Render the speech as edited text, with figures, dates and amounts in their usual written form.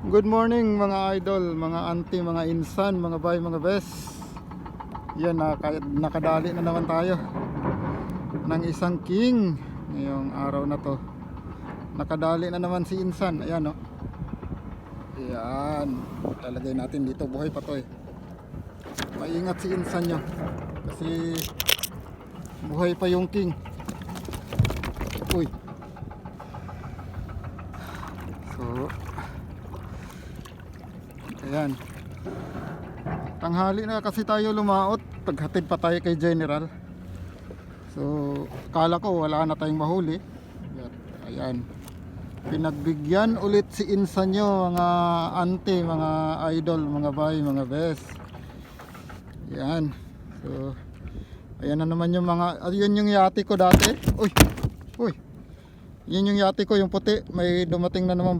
Good morning mga idol, mga auntie, mga insan, mga bay, mga bes. Yan, nakadali na naman tayo ng isang king ngayong araw na to. Nakadali na naman si insan. Ayan o. Ayan, lalagay natin dito. Buhay pa to eh. Maingat si insan nyo kasi buhay pa yung king. Uy. So ayan, tanghali na kasi tayo lumaot, paghatid pa tayo kay General. So kala ko wala na tayong mahuli. Ayan, pinagbigyan ulit si insan nyo mga ante, mga idol, mga bay, mga best. Ayan, so ayan na naman yung mga, ayun yung yate ko dati. Uy, uy, yun yung yate ko, yung puti. May dumating na naman